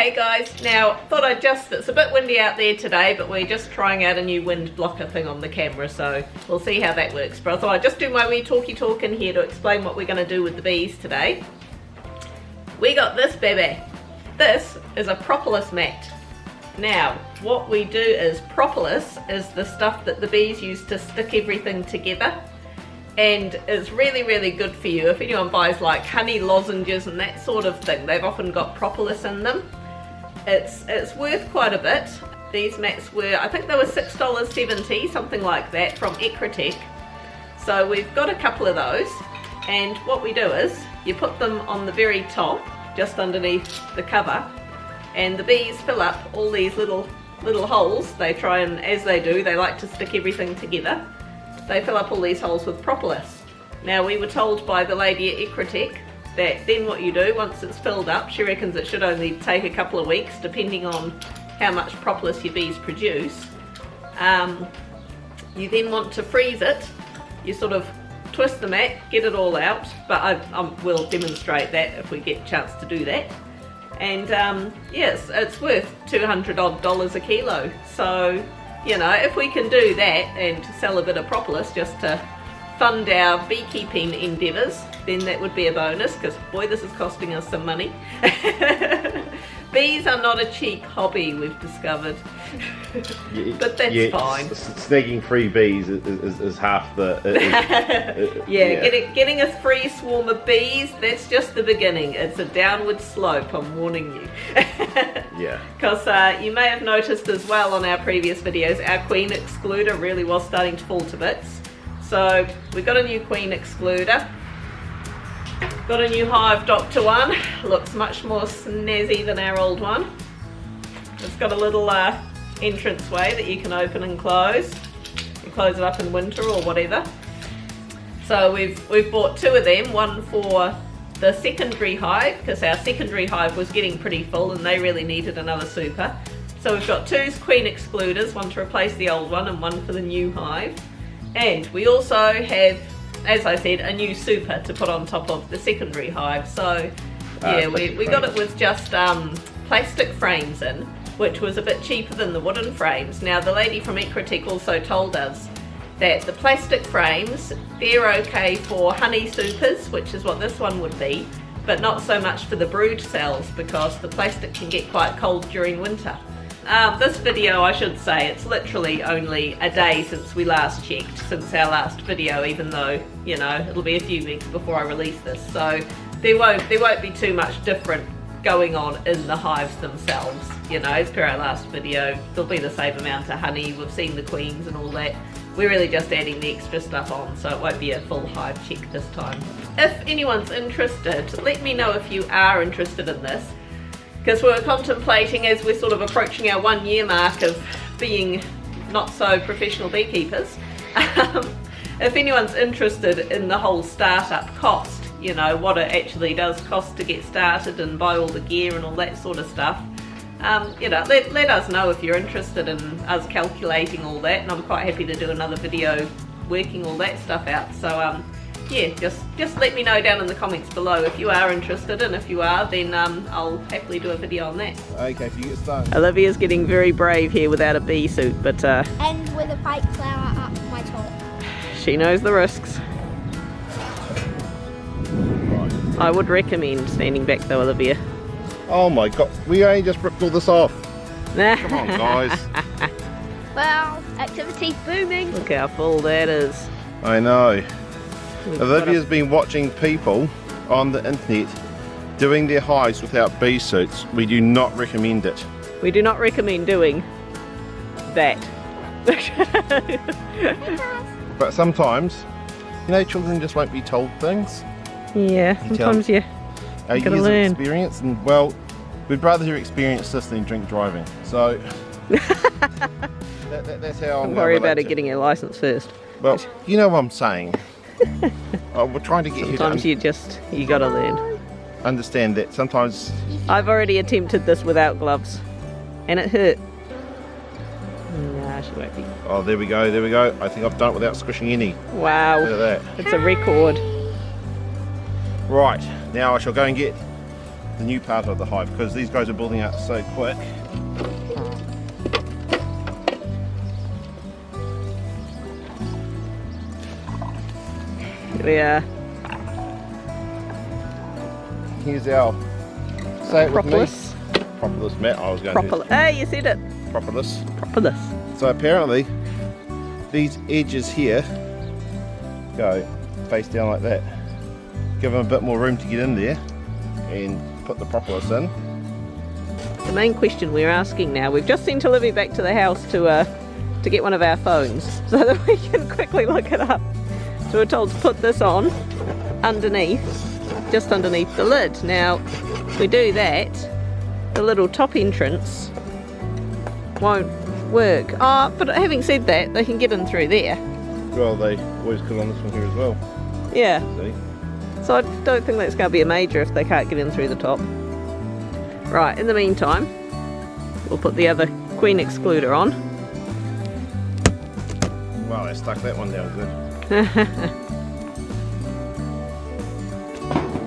Hey guys, now thought it's a bit windy out there today, but we're just trying out a new wind blocker thing on the camera, so we'll see how that works. But I thought I'd just do my wee talk in here to explain what we're going to do with the bees today. We got this baby. This is a propolis mat. Now, what we do is, propolis is the stuff that the bees use to stick everything together. And it's really, really good for you. If anyone buys like honey lozenges and that sort of thing, they've often got propolis in them. It's worth quite a bit. These mats were, I think they were $6.70, something like that, from Excluders. So we've got a couple of those, and what we do is you put them on the very top, just underneath the cover, and the bees fill up all these little holes. They try and, as they do, they like to stick everything together. They fill up all these holes with propolis. Now, we were told by the lady at Ecrotech that then what you do, once it's filled up, she reckons it should only take a couple of weeks depending on how much propolis your bees produce. You then want to freeze it. You sort of twist the mat, get it all out, but I will demonstrate that if we get a chance to do that. And yes, it's worth $200 odd a kilo. So, you know, if we can do that and sell a bit of propolis just to fund our beekeeping endeavours, then that would be a bonus, because boy, this is costing us some money. Bees are not a cheap hobby, we've discovered. But that's fine. Snagging free bees is half the... Getting a free swarm of bees, that's just the beginning. It's a downward slope, I'm warning you. Yeah. Because you may have noticed as well on our previous videos, our queen excluder really was starting to fall to bits. So we got a new queen excluder. Got a new hive Doctor one. Looks much more snazzy than our old one. It's got a little entrance way that you can open and close. You close it up in winter or whatever. So we've bought two of them, one for the secondary hive, because our secondary hive was getting pretty full and they really needed another super. So we've got two queen excluders, one to replace the old one and one for the new hive. And we also have, as I said, a new super to put on top of the secondary hive. So yeah, we got it with just plastic frames in, which was a bit cheaper than the wooden frames. Now, the lady from Ecrotech also told us that the plastic frames, they're okay for honey supers, which is what this one would be, but not so much for the brood cells, because the plastic can get quite cold during winter. This video, I should say, it's literally only a day since we last checked, since our last video, even though, you know, it'll be a few weeks before I release this. So there won't be too much different going on in the hives themselves. You know, as per our last video, there'll be the same amount of honey. We've seen the queens and all that. We're really just adding the extra stuff on, so it won't be a full hive check this time. If anyone's interested, let me know if you are interested in this, because we're contemplating, as we're sort of approaching our 1 year mark of being not so professional beekeepers, if anyone's interested in the whole startup cost, you know, what it actually does cost to get started and buy all the gear and all that sort of stuff, you know, let us know if you're interested in us calculating all that, and I'm quite happy to do another video working all that stuff out. So yeah, just let me know down in the comments below if you are interested, and if you are, then I'll happily do a video on that. Okay, if you get started. Olivia's getting very brave here without a bee suit, but and with a fake flower up my top. She knows the risks. Right. I would recommend standing back though, Olivia. Oh my god, we only just ripped all this off. Come on, guys. Well, activity's booming. Look how full that is. I know. We've Olivia's been watching people on the internet doing their hives without bee suits. We do not recommend it. We do not recommend doing that. But sometimes, you know, children just won't be told things. Yeah, sometimes you Our gotta years learn. of experience, and well, we'd rather hear experience this than drink driving. So that's how I'm Don't worry about relate it to. getting your license first. Well, you know what I'm saying. We're trying to get Sometimes you you gotta learn. to understand that sometimes. I've already attempted this without gloves, and it hurt. Nah, she won't be. Oh, there we go, there we go. I think I've done it without squishing any. Wow, Look at that. it's a record. Right, now I shall go and get the new part of the hive, because these guys are building up so quick. Here we are. Here's our, say it with me. Propolis. Propolis, Matt, I was going Propolis. Hey, you said it. to Propolis. Propolis. So apparently, these edges here go face down like that. Give them a bit more room to get in there and put the propolis in. The main question we're asking now, we've just sent Olivia back to the house to get one of our phones so that we can quickly look it up. So we're told to put this on underneath, just underneath the lid. Now, if we do that, the little top entrance won't work. Oh, but having said that, they can get in through there. Well, they always put on this one here as well. Yeah. See? So I don't think that's going to be a major if they can't get in through the top. Right, in the meantime, we'll put the other queen excluder on. Wow, they stuck that one down good.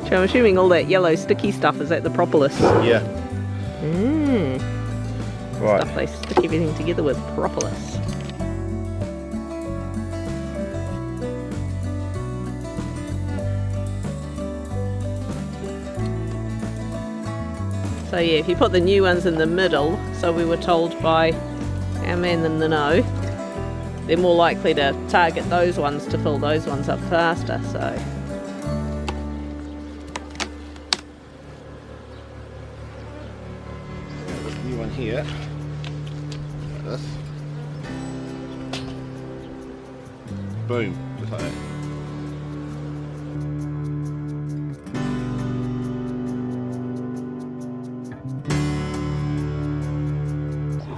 So I'm assuming all that yellow sticky stuff is at the propolis. Yeah. Right. Stuff they stick everything together with, propolis. So yeah, if you put the new ones in the middle, so we were told by our man in the know, they're more likely to target those ones to fill those ones up faster, so. This new one here, like this. Boom, just like that.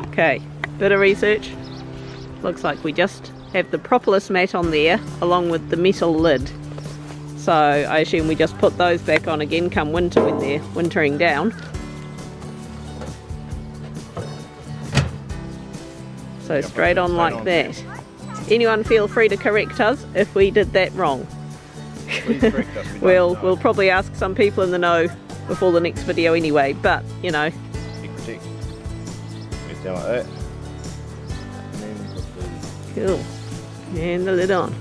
Okay, bit of research. Looks like we just have the propolis mat on there along with the metal lid. So I assume we just put those back on again come winter when they're wintering down. So Yep, straight on like on that. Anyone feel free to correct us if we did that wrong. Please correct us, we don't know. We'll probably ask some people in the know before the next video anyway, but you know. Keep protect. Get down like that. And then put the Cool. And the lid on.